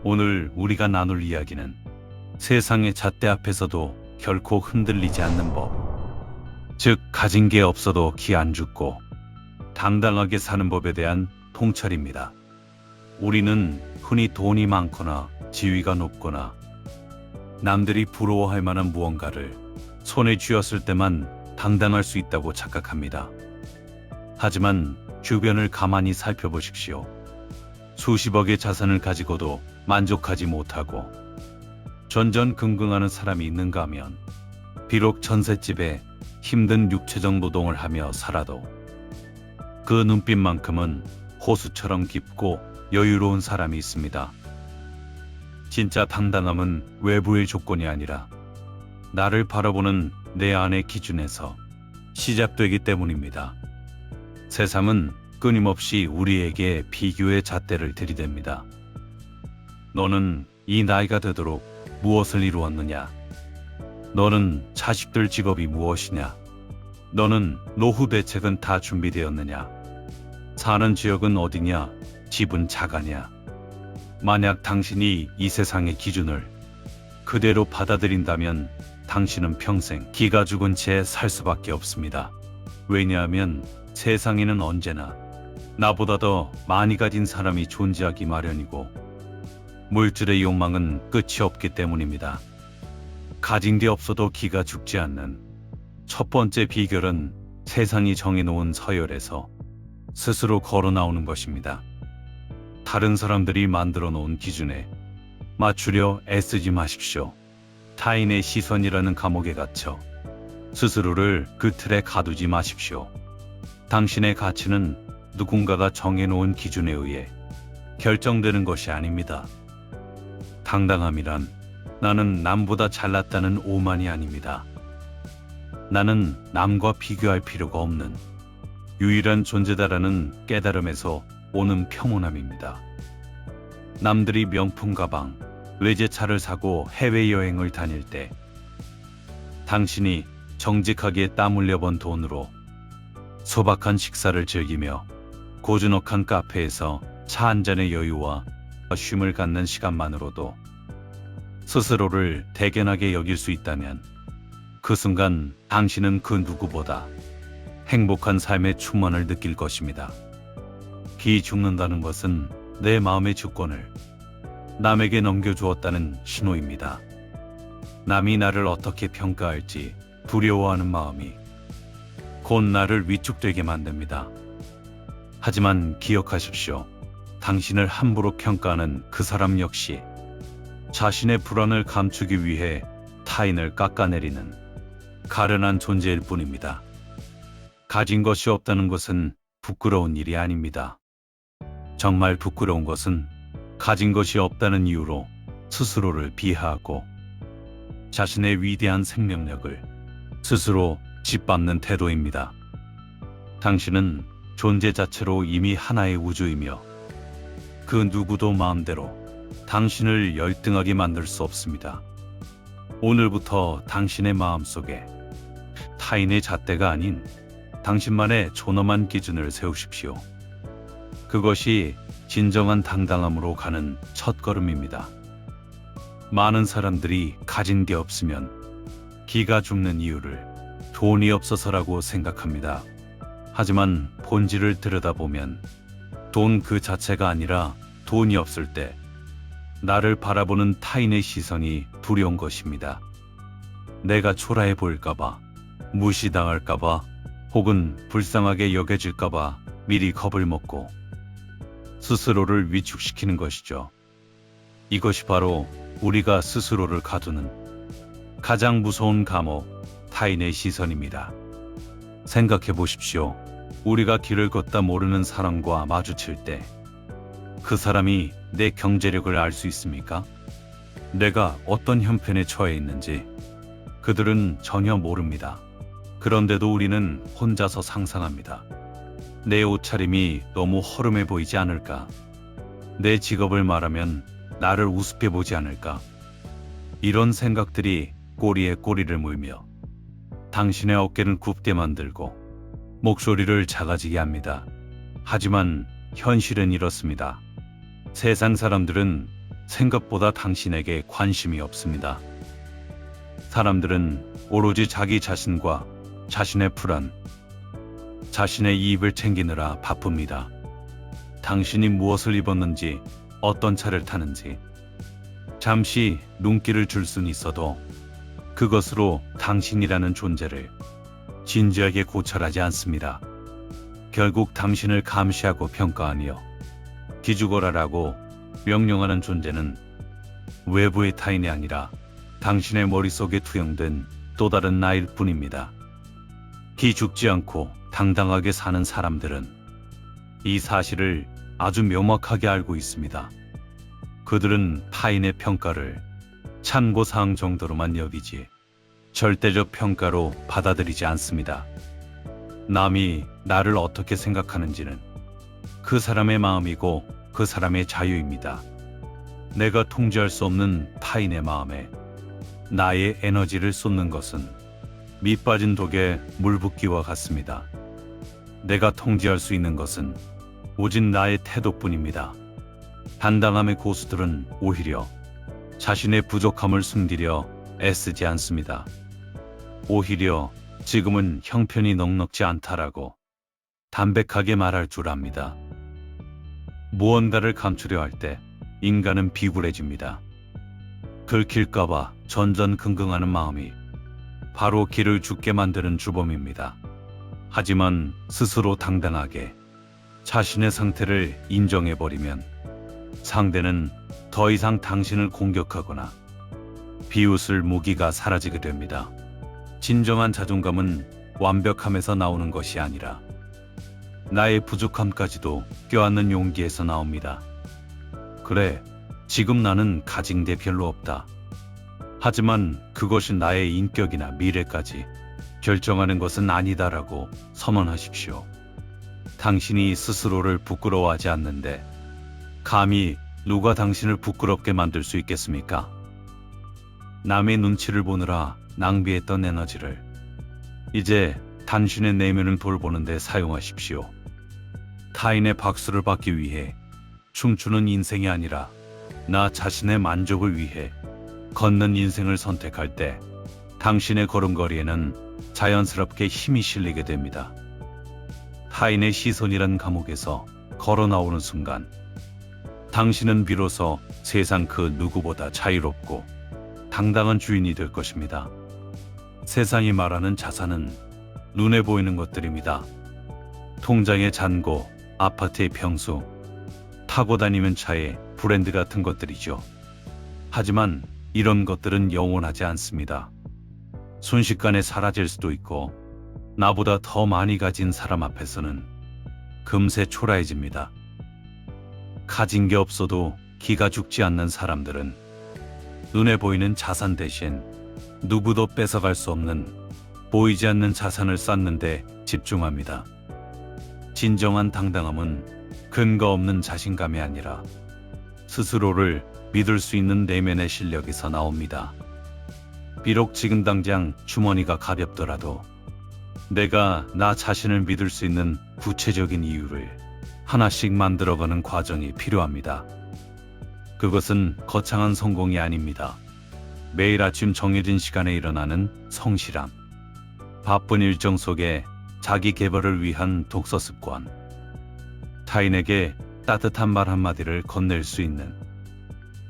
오늘 우리가 나눌 이야기는 세상의 잣대 앞에서도 결코 흔들리지 않는 법, 즉 가진 게 없어도 기 안 죽고 당당하게 사는 법에 대한 통찰입니다. 우리는 흔히 돈이 많거나 지위가 높거나 남들이 부러워할 만한 무언가를 손에 쥐었을 때만 당당할 수 있다고 착각합니다. 하지만 주변을 가만히 살펴보십시오. 수십억의 자산을 가지고도 만족하지 못하고 전전긍긍하는 사람이 있는가 하면 비록 전셋집에 힘든 육체적 노동을 하며 살아도 그 눈빛만큼은 호수처럼 깊고 여유로운 사람이 있습니다. 진짜 당당함은 외부의 조건이 아니라 나를 바라보는 내 안의 기준에서 시작되기 때문입니다. 세상은 끊임없이 우리에게 비교의 잣대를 들이댑니다. 너는 이 나이가 되도록 무엇을 이루었느냐? 너는 자식들 직업이 무엇이냐? 너는 노후 대책은 다 준비되었느냐? 사는 지역은 어디냐? 집은 자가냐? 만약 당신이 이 세상의 기준을 그대로 받아들인다면 당신은 평생 기가 죽은 채 살 수밖에 없습니다. 왜냐하면 세상에는 언제나 나보다 더 많이 가진 사람이 존재하기 마련이고 물질의 욕망은 끝이 없기 때문입니다. 가진 게 없어도 기가 죽지 않는 첫 번째 비결은 세상이 정해놓은 서열에서 스스로 걸어 나오는 것입니다. 다른 사람들이 만들어 놓은 기준에 맞추려 애쓰지 마십시오. 타인의 시선이라는 감옥에 갇혀 스스로를 그 틀에 가두지 마십시오. 당신의 가치는 누군가가 정해놓은 기준에 의해 결정되는 것이 아닙니다. 당당함이란 나는 남보다 잘났다는 오만이 아닙니다. 나는 남과 비교할 필요가 없는 유일한 존재다라는 깨달음에서 오는 평온함입니다. 남들이 명품 가방, 외제차를 사고 해외여행을 다닐 때 당신이 정직하게 땀 흘려번 돈으로 소박한 식사를 즐기며 고즈넉한 카페에서 차 한 잔의 여유와 쉼을 갖는 시간만으로도 스스로를 대견하게 여길 수 있다면 그 순간 당신은 그 누구보다 행복한 삶의 충만을 느낄 것입니다. 기 죽는다는 것은 내 마음의 주권을 남에게 넘겨주었다는 신호입니다. 남이 나를 어떻게 평가할지 두려워하는 마음이 곧 나를 위축되게 만듭니다. 하지만 기억하십시오. 당신을 함부로 평가하는 그 사람 역시 자신의 불안을 감추기 위해 타인을 깎아내리는 가련한 존재일 뿐입니다. 가진 것이 없다는 것은 부끄러운 일이 아닙니다. 정말 부끄러운 것은 가진 것이 없다는 이유로 스스로를 비하하고 자신의 위대한 생명력을 스스로 짓밟는 태도입니다. 당신은 존재 자체로 이미 하나의 우주이며 그 누구도 마음대로 당신을 열등하게 만들 수 없습니다. 오늘부터 당신의 마음속에 타인의 잣대가 아닌 당신만의 존엄한 기준을 세우십시오. 그것이 진정한 당당함으로 가는 첫걸음입니다. 많은 사람들이 가진 게 없으면 기가 죽는 이유를 돈이 없어서라고 생각합니다. 하지만 본질을 들여다보면 돈 그 자체가 아니라 돈이 없을 때 나를 바라보는 타인의 시선이 두려운 것입니다. 내가 초라해 보일까봐, 무시당할까봐, 혹은 불쌍하게 여겨질까봐 미리 겁을 먹고 스스로를 위축시키는 것이죠. 이것이 바로 우리가 스스로를 가두는 가장 무서운 감옥, 타인의 시선입니다. 생각해 보십시오. 우리가 길을 걷다 모르는 사람과 마주칠 때 그 사람이 내 경제력을 알 수 있습니까? 내가 어떤 형편에 처해 있는지 그들은 전혀 모릅니다. 그런데도 우리는 혼자서 상상합니다. 내 옷차림이 너무 허름해 보이지 않을까? 내 직업을 말하면 나를 우습게 보지 않을까? 이런 생각들이 꼬리에 꼬리를 물며 당신의 어깨를 굽게 만들고 목소리를 작아지게 합니다. 하지만 현실은 이렇습니다. 세상 사람들은 생각보다 당신에게 관심이 없습니다. 사람들은 오로지 자기 자신과 자신의 불안, 자신의 이익을 챙기느라 바쁩니다. 당신이 무엇을 입었는지, 어떤 차를 타는지, 잠시 눈길을 줄 수는 있어도 그것으로 당신이라는 존재를 진지하게 고찰하지 않습니다. 결국 당신을 감시하고 평가하며 기죽어라라고 명령하는 존재는 외부의 타인이 아니라 당신의 머릿속에 투영된 또 다른 나일 뿐입니다. 기죽지 않고 당당하게 사는 사람들은 이 사실을 아주 명확하게 알고 있습니다. 그들은 타인의 평가를 참고사항 정도로만 여기지 절대적 평가로 받아들이지 않습니다. 남이 나를 어떻게 생각하는지는 그 사람의 마음이고 그 사람의 자유입니다. 내가 통제할 수 없는 타인의 마음에 나의 에너지를 쏟는 것은 밑 빠진 독에 물 붓기와 같습니다. 내가 통제할 수 있는 것은 오직 나의 태도뿐입니다. 당당함의 고수들은 오히려 자신의 부족함을 숨기려 애쓰지 않습니다. 오히려 지금은 형편이 넉넉지 않다라고 담백하게 말할 줄 압니다. 무언가를 감추려 할 때 인간은 비굴해집니다. 들킬까봐 전전긍긍하는 마음이 바로 길을 죽게 만드는 주범입니다. 하지만 스스로 당당하게 자신의 상태를 인정해버리면 상대는 더 이상 당신을 공격하거나 비웃을 무기가 사라지게 됩니다. 진정한 자존감은 완벽함에서 나오는 것이 아니라 나의 부족함까지도 껴안는 용기에서 나옵니다. 그래, 지금 나는 가진 게 별로 없다. 하지만 그것이 나의 인격이나 미래까지 결정하는 것은 아니다라고 선언하십시오. 당신이 스스로를 부끄러워하지 않는데 감히 누가 당신을 부끄럽게 만들 수 있겠습니까? 남의 눈치를 보느라 낭비했던 에너지를 이제 당신의 내면을 돌보는 데 사용하십시오. 타인의 박수를 받기 위해 춤추는 인생이 아니라 나 자신의 만족을 위해 걷는 인생을 선택할 때 당신의 걸음걸이에는 자연스럽게 힘이 실리게 됩니다. 타인의 시선이란 감옥에서 걸어 나오는 순간 당신은 비로소 세상 그 누구보다 자유롭고 당당한 주인이 될 것입니다. 세상이 말하는 자산은 눈에 보이는 것들입니다. 통장의 잔고, 아파트의 평수, 타고 다니는 차의 브랜드 같은 것들이죠. 하지만 이런 것들은 영원하지 않습니다. 순식간에 사라질 수도 있고 나보다 더 많이 가진 사람 앞에서는 금세 초라해집니다. 가진 게 없어도 기가 죽지 않는 사람들은 눈에 보이는 자산 대신 누구도 뺏어갈 수 없는 보이지 않는 자산을 쌓는 데 집중합니다. 진정한 당당함은 근거 없는 자신감이 아니라 스스로를 믿을 수 있는 내면의 실력에서 나옵니다. 비록 지금 당장 주머니가 가볍더라도 내가 나 자신을 믿을 수 있는 구체적인 이유를 하나씩 만들어가는 과정이 필요합니다. 그것은 거창한 성공이 아닙니다. 매일 아침 정해진 시간에 일어나는 성실함, 바쁜 일정 속에 자기 개발을 위한 독서 습관, 타인에게 따뜻한 말 한마디를 건넬 수 있는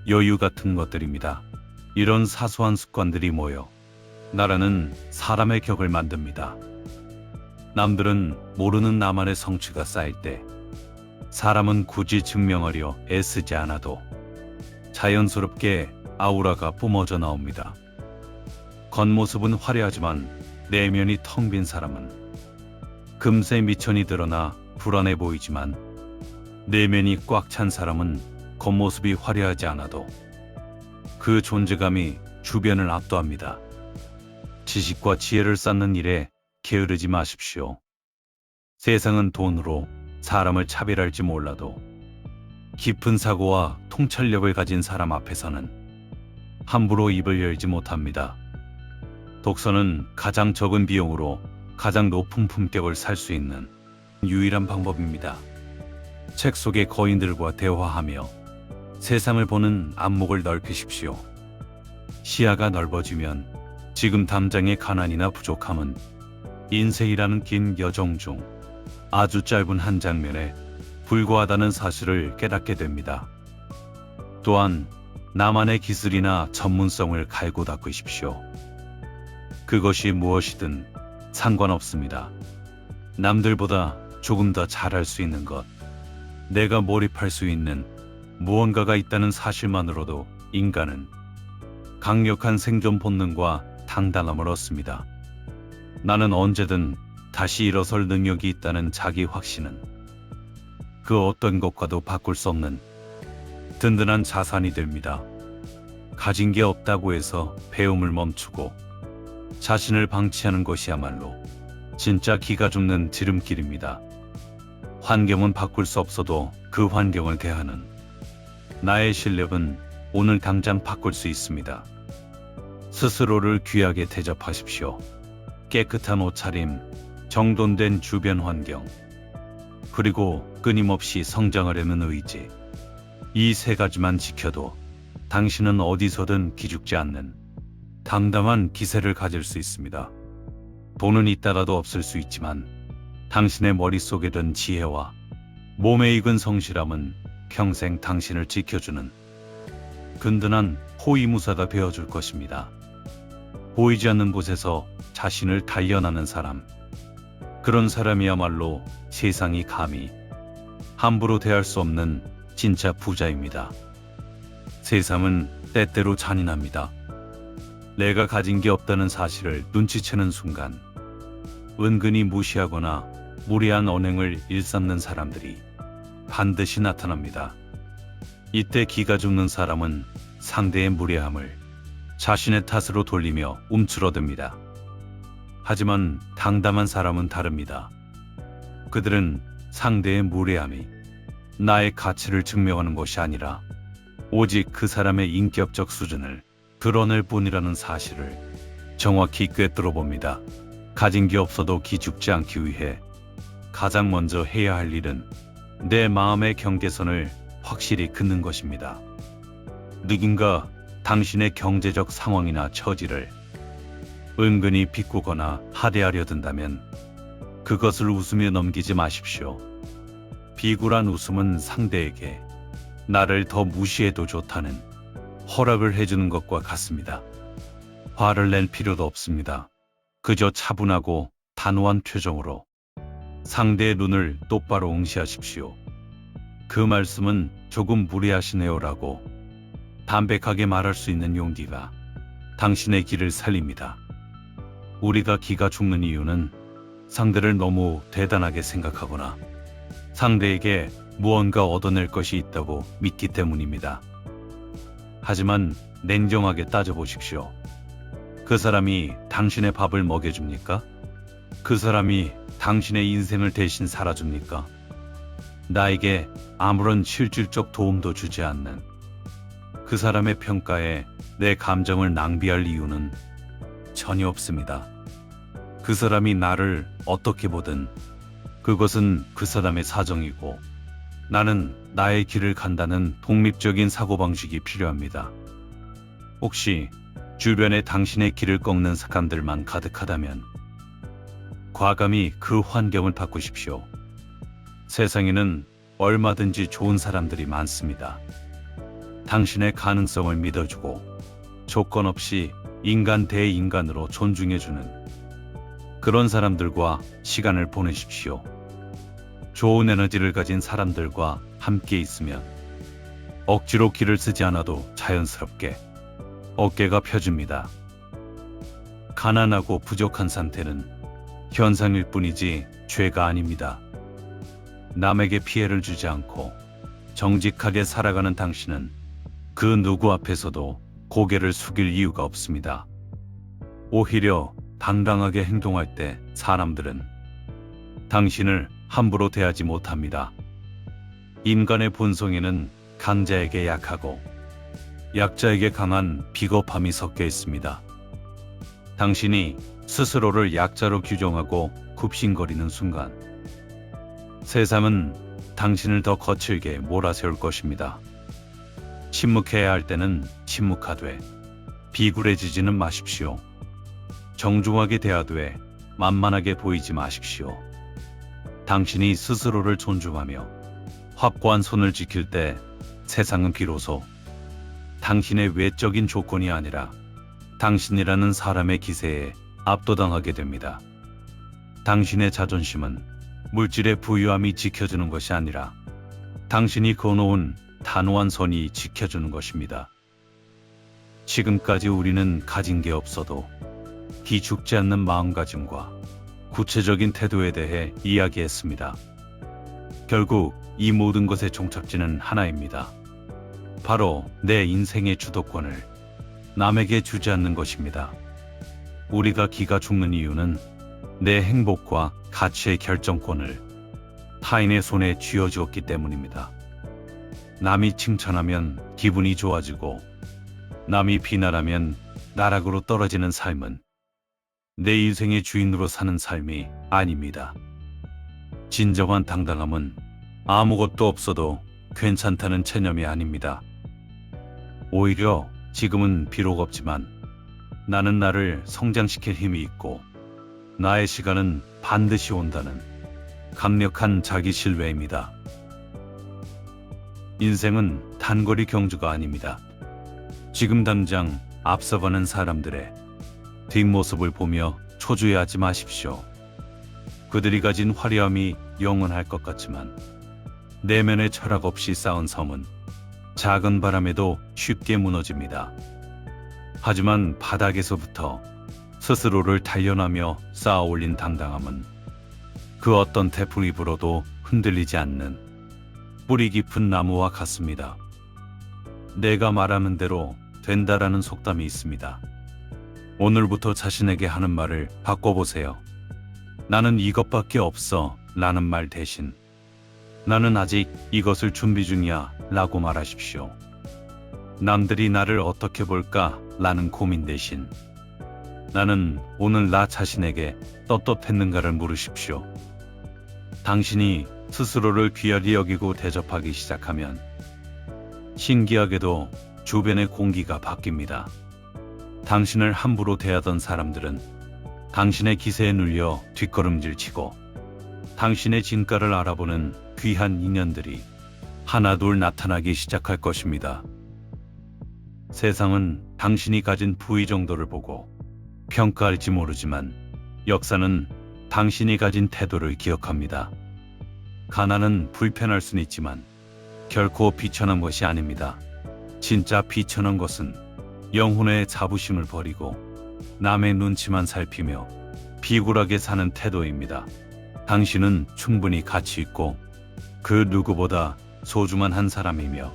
여유 같은 것들입니다. 이런 사소한 습관들이 모여 나라는 사람의 격을 만듭니다. 남들은 모르는 나만의 성취가 쌓일 때 사람은 굳이 증명하려 애쓰지 않아도 자연스럽게 아우라가 뿜어져 나옵니다. 겉모습은 화려하지만 내면이 텅 빈 사람은 금세 미천이 드러나 불안해 보이지만 내면이 꽉 찬 사람은 겉모습이 화려하지 않아도 그 존재감이 주변을 압도합니다. 지식과 지혜를 쌓는 일에 게으르지 마십시오. 세상은 돈으로 사람을 차별할지 몰라도 깊은 사고와 통찰력을 가진 사람 앞에서는 함부로 입을 열지 못합니다. 독서는 가장 적은 비용으로 가장 높은 품격을 살 수 있는 유일한 방법입니다. 책 속의 거인들과 대화하며 세상을 보는 안목을 넓히십시오. 시야가 넓어지면 지금 당장의 가난이나 부족함은 인생이라는 긴 여정 중 아주 짧은 한 장면에 불과하다는 사실을 깨닫게 됩니다. 또한 나만의 기술이나 전문성을 갈고 닦으십시오. 그것이 무엇이든 상관없습니다. 남들보다 조금 더 잘할 수 있는 것, 내가 몰입할 수 있는 무언가가 있다는 사실만으로도 인간은 강력한 생존 본능과 당당함을 얻습니다. 나는 언제든 다시 일어설 능력이 있다는 자기 확신은 그 어떤 것과도 바꿀 수 없는 든든한 자산이 됩니다. 가진 게 없다고 해서 배움을 멈추고 자신을 방치하는 것이야말로 진짜 기가 죽는 지름길입니다. 환경은 바꿀 수 없어도 그 환경을 대하는 나의 실력은 오늘 당장 바꿀 수 있습니다. 스스로를 귀하게 대접하십시오. 깨끗한 옷차림, 정돈된 주변 환경, 그리고 끊임없이 성장하려는 의지. 이 세 가지만 지켜도 당신은 어디서든 기죽지 않는 당당한 기세를 가질 수 있습니다. 돈은 있다가도 없을 수 있지만 당신의 머릿속에 든 지혜와 몸에 익은 성실함은 평생 당신을 지켜주는 든든한 호위무사가 되어줄 것입니다. 보이지 않는 곳에서 자신을 단련하는 사람, 그런 사람이야말로 세상이 감히 함부로 대할 수 없는 진짜 부자입니다. 세상은 때때로 잔인합니다. 내가 가진 게 없다는 사실을 눈치채는 순간 은근히 무시하거나 무례한 언행을 일삼는 사람들이 반드시 나타납니다. 이때 기가 죽는 사람은 상대의 무례함을 자신의 탓으로 돌리며 움츠러듭니다. 하지만 당당한 사람은 다릅니다. 그들은 상대의 무례함이 나의 가치를 증명하는 것이 아니라 오직 그 사람의 인격적 수준을 드러낼 뿐이라는 사실을 정확히 꿰뚫어 봅니다. 가진 게 없어도 기죽지 않기 위해 가장 먼저 해야 할 일은 내 마음의 경계선을 확실히 긋는 것입니다. 누군가 당신의 경제적 상황이나 처지를 은근히 비꼬거나 하대하려 든다면 그것을 웃으며 넘기지 마십시오. 비굴한 웃음은 상대에게 나를 더 무시해도 좋다는 허락을 해주는 것과 같습니다. 화를 낼 필요도 없습니다. 그저 차분하고 단호한 표정으로 상대의 눈을 똑바로 응시하십시오. 그 말씀은 조금 무례하시네요라고 담백하게 말할 수 있는 용기가 당신의 길을 살립니다. 우리가 기가 죽는 이유는 상대를 너무 대단하게 생각하거나 상대에게 무언가 얻어낼 것이 있다고 믿기 때문입니다. 하지만 냉정하게 따져보십시오. 그 사람이 당신의 밥을 먹여줍니까? 그 사람이 당신의 인생을 대신 살아줍니까? 나에게 아무런 실질적 도움도 주지 않는 그 사람의 평가에 내 감정을 낭비할 이유는 전혀 없습니다. 그 사람이 나를 어떻게 보든 그것은 그 사람의 사정이고 나는 나의 길을 간다는 독립적인 사고방식이 필요합니다. 혹시 주변에 당신의 길을 꺾는 사람들만 가득하다면 과감히 그 환경을 바꾸십시오. 세상에는 얼마든지 좋은 사람들이 많습니다. 당신의 가능성을 믿어주고 조건 없이 인간 대 인간으로 존중해주는 그런 사람들과 시간을 보내십시오. 좋은 에너지를 가진 사람들과 함께 있으면 억지로 길을 쓰지 않아도 자연스럽게 어깨가 펴집니다. 가난하고 부족한 상태는 현상일 뿐이지 죄가 아닙니다. 남에게 피해를 주지 않고 정직하게 살아가는 당신은 그 누구 앞에서도 고개를 숙일 이유가 없습니다. 오히려 당당하게 행동할 때 사람들은 당신을 함부로 대하지 못합니다. 인간의 본성에는 강자에게 약하고 약자에게 강한 비겁함이 섞여 있습니다. 당신이 스스로를 약자로 규정하고 굽신거리는 순간 세상은 당신을 더 거칠게 몰아세울 것입니다. 침묵해야 할 때는 침묵하되 비굴해지지는 마십시오. 정중하게 대하되 만만하게 보이지 마십시오. 당신이 스스로를 존중하며 확고한 손을 지킬 때 세상은 비로소 당신의 외적인 조건이 아니라 당신이라는 사람의 기세에 압도당하게 됩니다. 당신의 자존심은 물질의 부유함이 지켜주는 것이 아니라 당신이 그어놓은 단호한 선이 지켜주는 것입니다. 지금까지 우리는 가진 게 없어도 기죽지 않는 마음가짐과 구체적인 태도에 대해 이야기했습니다. 결국 이 모든 것의 종착지는 하나입니다. 바로 내 인생의 주도권을 남에게 주지 않는 것입니다. 우리가 기가 죽는 이유는 내 행복과 가치의 결정권을 타인의 손에 쥐어주었기 때문입니다. 남이 칭찬하면 기분이 좋아지고 남이 비난하면 나락으로 떨어지는 삶은 내 인생의 주인으로 사는 삶이 아닙니다. 진정한 당당함은 아무것도 없어도 괜찮다는 체념이 아닙니다. 오히려 지금은 비록 없지만 나는 나를 성장시킬 힘이 있고 나의 시간은 반드시 온다는 강력한 자기 신뢰입니다. 인생은 단거리 경주가 아닙니다. 지금 당장 앞서가는 사람들의 뒷모습을 보며 초조해하지 마십시오. 그들이 가진 화려함이 영원할 것 같지만 내면의 철학 없이 쌓은 섬은 작은 바람에도 쉽게 무너집니다. 하지만 바닥에서부터 스스로를 단련하며 쌓아 올린 당당함은 그 어떤 태풍이 불어도 흔들리지 않는 뿌리 깊은 나무와 같습니다. 내가 말하는 대로 된다라는 속담이 있습니다. 오늘부터 자신에게 하는 말을 바꿔보세요. 나는 이것밖에 없어 라는 말 대신 나는 아직 이것을 준비 중이야 라고 말하십시오. 남들이 나를 어떻게 볼까 라는 고민 대신 나는 오늘 나 자신에게 떳떳했는가를 물으십시오. 당신이 스스로를 귀하게 여기고 대접하기 시작하면 신기하게도 주변의 공기가 바뀝니다. 당신을 함부로 대하던 사람들은 당신의 기세에 눌려 뒷걸음질 치고 당신의 진가를 알아보는 귀한 인연들이 하나둘 나타나기 시작할 것입니다. 세상은 당신이 가진 부위 정도를 보고 평가할지 모르지만 역사는 당신이 가진 태도를 기억합니다. 가난은 불편할 수는 있지만 결코 비천한 것이 아닙니다. 진짜 비천한 것은 영혼의 자부심을 버리고 남의 눈치만 살피며 비굴하게 사는 태도입니다. 당신은 충분히 가치 있고 그 누구보다 소중한 한 사람이며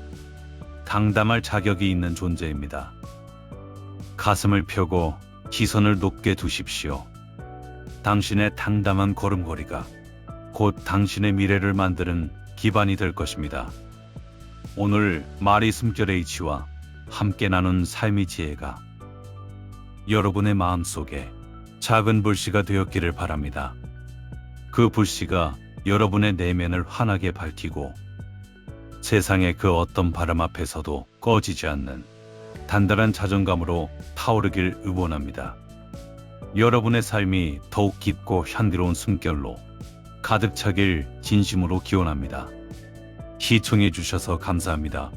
당담할 자격이 있는 존재입니다. 가슴을 펴고 시선을 높게 두십시오. 당신의 당당한 걸음걸이가 곧 당신의 미래를 만드는 기반이 될 것입니다. 오늘 마리 숨결 H와 함께 나눈 삶의 지혜가 여러분의 마음속에 작은 불씨가 되었기를 바랍니다. 그 불씨가 여러분의 내면을 환하게 밝히고 세상의 그 어떤 바람 앞에서도 꺼지지 않는 단단한 자존감으로 타오르길 응원합니다. 여러분의 삶이 더욱 깊고 향기로운 숨결로 가득 차길 진심으로 기원합니다. 시청해 주셔서 감사합니다.